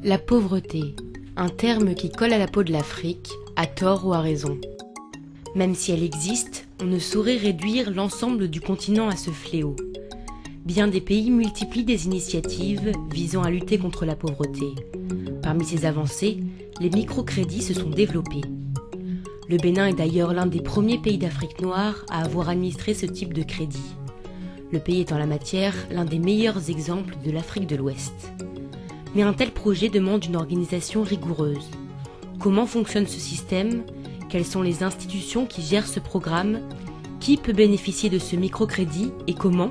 La pauvreté, un terme qui colle à la peau de l'Afrique, à tort ou à raison. Même si elle existe, on ne saurait réduire l'ensemble du continent à ce fléau. Bien des pays multiplient des initiatives visant à lutter contre la pauvreté. Parmi ces avancées, les microcrédits se sont développés. Le Bénin est d'ailleurs l'un des premiers pays d'Afrique noire à avoir administré ce type de crédit. Le pays est en la matière l'un des meilleurs exemples de l'Afrique de l'Ouest. Mais un tel projet demande une organisation rigoureuse. Comment fonctionne ce système ? Quelles sont les institutions qui gèrent ce programme ? Qui peut bénéficier de ce microcrédit et comment ?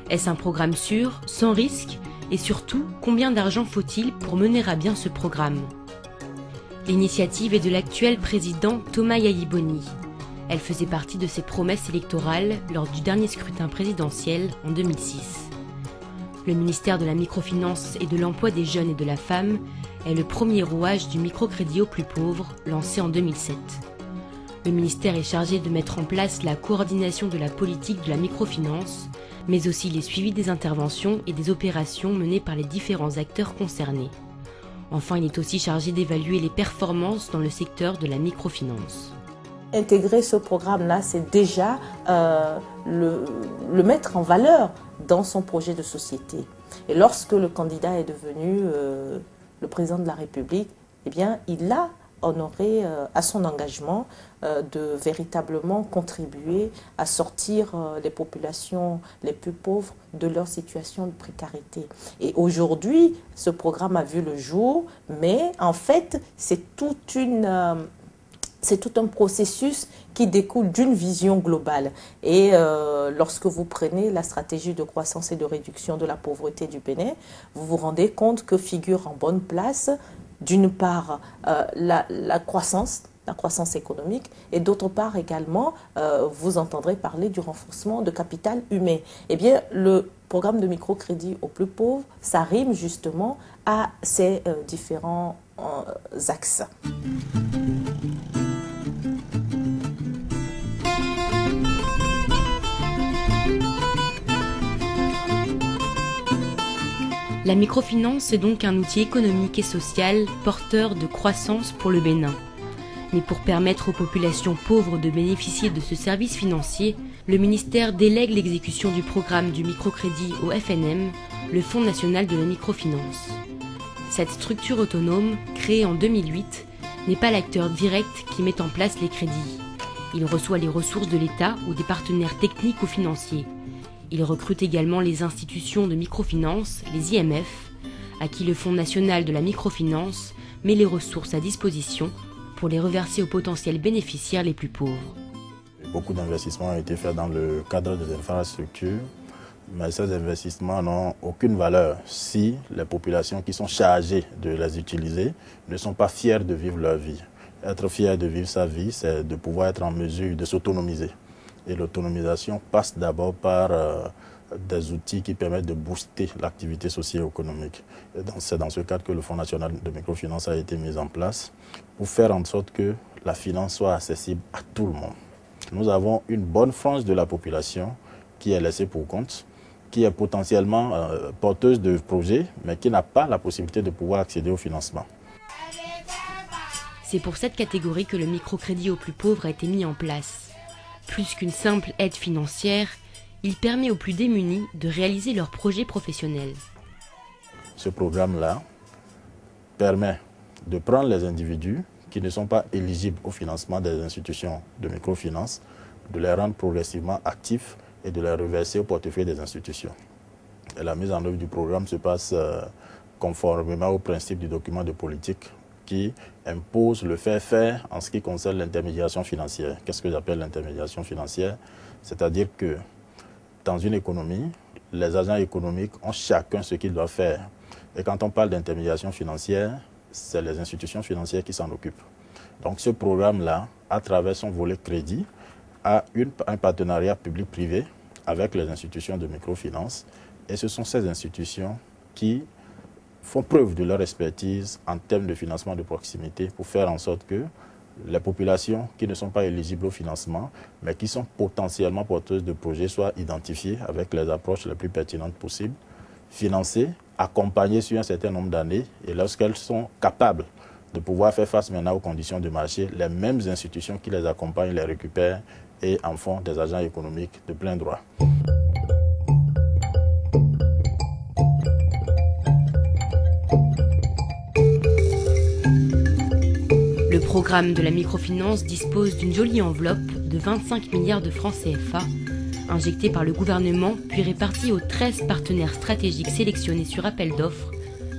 Est-ce un programme sûr, sans risque ? Et surtout, combien d'argent faut-il pour mener à bien ce programme ? L'initiative est de l'actuel président Thomas Yayi-Boni. Elle faisait partie de ses promesses électorales lors du dernier scrutin présidentiel en 2006. Le ministère de la Microfinance et de l'Emploi des Jeunes et de la Femme est le premier rouage du microcrédit aux plus pauvres, lancé en 2007. Le ministère est chargé de mettre en place la coordination de la politique de la microfinance, mais aussi les suivis des interventions et des opérations menées par les différents acteurs concernés. Enfin, il est aussi chargé d'évaluer les performances dans le secteur de la microfinance. Intégrer ce programme-là, c'est déjà le mettre en valeur dans son projet de société. Et lorsque le candidat est devenu le président de la République, eh bien, il a honoré à son engagement de véritablement contribuer à sortir les populations les plus pauvres de leur situation de précarité. Et aujourd'hui, ce programme a vu le jour, mais en fait, c'est tout un processus qui découle d'une vision globale. Et lorsque vous prenez la stratégie de croissance et de réduction de la pauvreté du Bénin, vous vous rendez compte que figure en bonne place, d'une part, la croissance économique, et d'autre part également, vous entendrez parler du renforcement de capital humain. Eh bien, le programme de microcrédit aux plus pauvres, ça rime justement à ces différents axes. La microfinance est donc un outil économique et social porteur de croissance pour le Bénin. Mais pour permettre aux populations pauvres de bénéficier de ce service financier, le ministère délègue l'exécution du programme du microcrédit au FNM, le Fonds national de la microfinance. Cette structure autonome, créée en 2008, n'est pas l'acteur direct qui met en place les crédits. Il reçoit les ressources de l'État ou des partenaires techniques ou financiers. Il recrute également les institutions de microfinance, les IMF, à qui le Fonds national de la microfinance met les ressources à disposition pour les reverser aux potentiels bénéficiaires les plus pauvres. Beaucoup d'investissements ont été faits dans le cadre des infrastructures, mais ces investissements n'ont aucune valeur si les populations qui sont chargées de les utiliser ne sont pas fières de vivre leur vie. Être fier de vivre sa vie, c'est de pouvoir être en mesure de s'autonomiser. Et l'autonomisation passe d'abord par des outils qui permettent de booster l'activité socio-économique. C'est dans ce cadre que le Fonds national de microfinance a été mis en place pour faire en sorte que la finance soit accessible à tout le monde. Nous avons une bonne frange de la population qui est laissée pour compte, qui est potentiellement porteuse de projets, mais qui n'a pas la possibilité de pouvoir accéder au financement. C'est pour cette catégorie que le microcrédit aux plus pauvres a été mis en place. Plus qu'une simple aide financière, il permet aux plus démunis de réaliser leurs projets professionnels. Ce programme-là permet de prendre les individus qui ne sont pas éligibles au financement des institutions de microfinance, de les rendre progressivement actifs et de les reverser au portefeuille des institutions. Et la mise en œuvre du programme se passe conformément au principe du document de politique qui impose le faire en ce qui concerne l'intermédiation financière. Qu'est-ce que j'appelle l'intermédiation financière? C'est-à-dire que dans une économie, les agents économiques ont chacun ce qu'ils doivent faire. Et quand on parle d'intermédiation financière, c'est les institutions financières qui s'en occupent. Donc ce programme-là, à travers son volet crédit, a un partenariat public-privé avec les institutions de microfinance. Et ce sont ces institutions qui font preuve de leur expertise en termes de financement de proximité pour faire en sorte que les populations qui ne sont pas éligibles au financement, mais qui sont potentiellement porteuses de projets, soient identifiées avec les approches les plus pertinentes possibles, financées accompagnées sur un certain nombre d'années. Et lorsqu'elles sont capables de pouvoir faire face maintenant aux conditions de marché, les mêmes institutions qui les accompagnent les récupèrent et en font des agents économiques de plein droit. Le programme de la microfinance dispose d'une jolie enveloppe de 25 milliards de francs CFA, injectés par le gouvernement puis répartis aux 13 partenaires stratégiques sélectionnés sur appel d'offres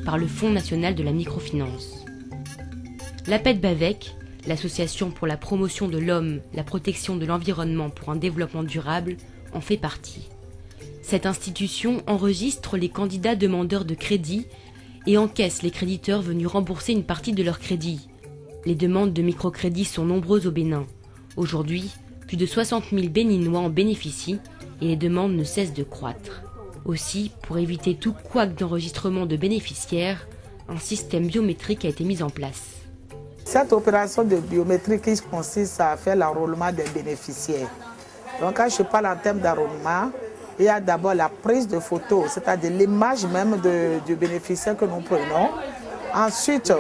par le Fonds national de la microfinance. L'APED-BAVEC, l'association pour la promotion de l'homme, la protection de l'environnement pour un développement durable, en fait partie. Cette institution enregistre les candidats demandeurs de crédit et encaisse les créditeurs venus rembourser une partie de leur crédit. Les demandes de microcrédit sont nombreuses au Bénin. Aujourd'hui, plus de 60 000 Béninois en bénéficient et les demandes ne cessent de croître. Aussi, pour éviter tout couac d'enregistrement de bénéficiaires, un système biométrique a été mis en place. Cette opération de biométrie qui consiste à faire l'enrôlement des bénéficiaires. Donc quand je parle en termes d'enrôlement, il y a d'abord la prise de photo, c'est-à-dire l'image même du bénéficiaire que nous prenons. Ensuite,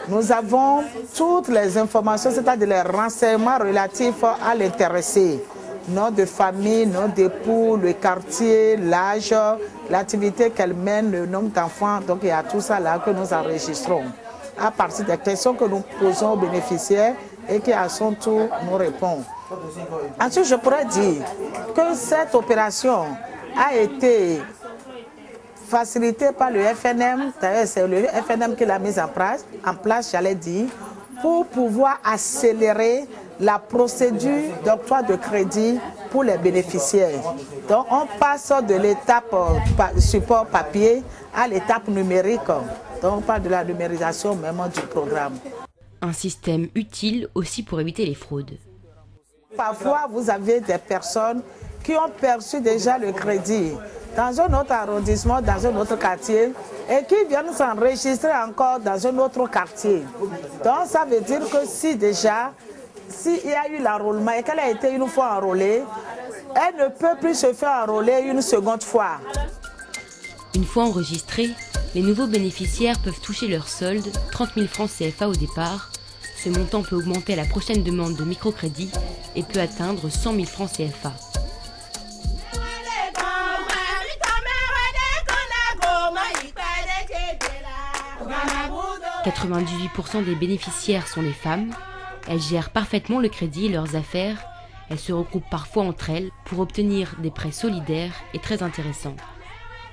nous avons toutes les informations, c'est-à-dire les renseignements relatifs à l'intéressé. Nom de famille, nom d'époux, le quartier, l'âge, l'activité qu'elle mène, le nombre d'enfants. Donc il y a tout ça là que nous enregistrons. À partir des questions que nous posons aux bénéficiaires et qui à son tour nous répondent. Ensuite, je pourrais dire que cette opération a été facilitée par le FNM, c'est le FNM qui l'a mise en place, j'allais dire, pour pouvoir accélérer la procédure d'octroi de crédit pour les bénéficiaires. Donc on passe de l'étape support papier à l'étape numérique. Donc on parle de la numérisation même du programme. Un système utile aussi pour éviter les fraudes. Parfois, vous avez des personnes qui ont perçu déjà le crédit dans un autre arrondissement, dans un autre quartier, et qui viennent s'enregistrer encore dans un autre quartier. Donc ça veut dire que s'il y a eu l'enrôlement et qu'elle a été une fois enrôlée, elle ne peut plus se faire enrôler une seconde fois. Une fois enregistrés, les nouveaux bénéficiaires peuvent toucher leur solde, 30 000 francs CFA au départ. Ce montant peut augmenter à la prochaine demande de microcrédit et peut atteindre 100 000 francs CFA. « 98% des bénéficiaires sont les femmes. Elles gèrent parfaitement le crédit et leurs affaires. Elles se regroupent parfois entre elles pour obtenir des prêts solidaires et très intéressants.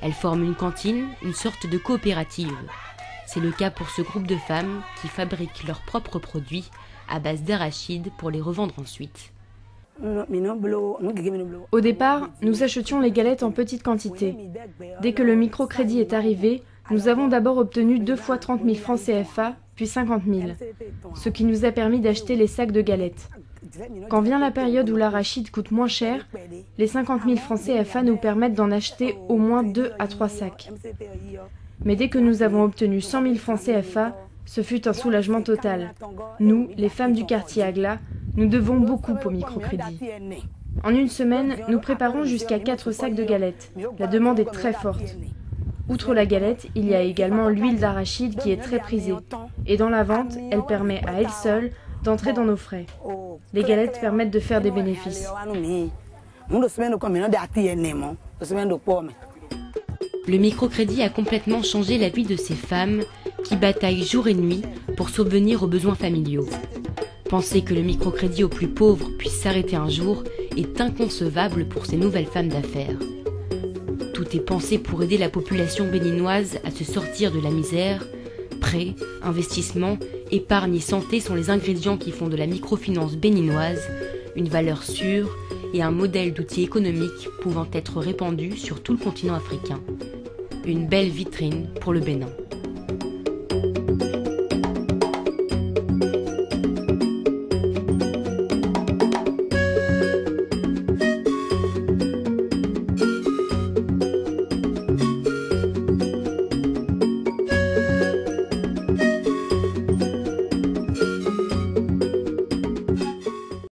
Elles forment une cantine, une sorte de coopérative. C'est le cas pour ce groupe de femmes qui fabriquent leurs propres produits à base d'arachides pour les revendre ensuite. Au départ, nous achetions les galettes en petite quantité. Dès que le microcrédit est arrivé, nous avons d'abord obtenu 2 fois 30 000 francs CFA, puis 50 000, ce qui nous a permis d'acheter les sacs de galettes. Quand vient la période où l'arachide coûte moins cher, les 50 000 francs CFA nous permettent d'en acheter au moins 2 à 3 sacs. Mais dès que nous avons obtenu 100 000 francs CFA, ce fut un soulagement total. Nous, les femmes du quartier Agla, nous devons beaucoup au microcrédit. En une semaine, nous préparons jusqu'à 4 sacs de galettes. La demande est très forte. Outre la galette, il y a également l'huile d'arachide qui est très prisée. Et dans la vente, elle permet à elle seule d'entrer dans nos frais. Les galettes permettent de faire des bénéfices. Le microcrédit a complètement changé la vie de ces femmes qui bataillent jour et nuit pour subvenir aux besoins familiaux. Penser que le microcrédit aux plus pauvres puisse s'arrêter un jour est inconcevable pour ces nouvelles femmes d'affaires. Tout est pensé pour aider la population béninoise à se sortir de la misère. Prêts, investissements, épargne et santé sont les ingrédients qui font de la microfinance béninoise une valeur sûre et un modèle d'outil économique pouvant être répandu sur tout le continent africain. Une belle vitrine pour le Bénin.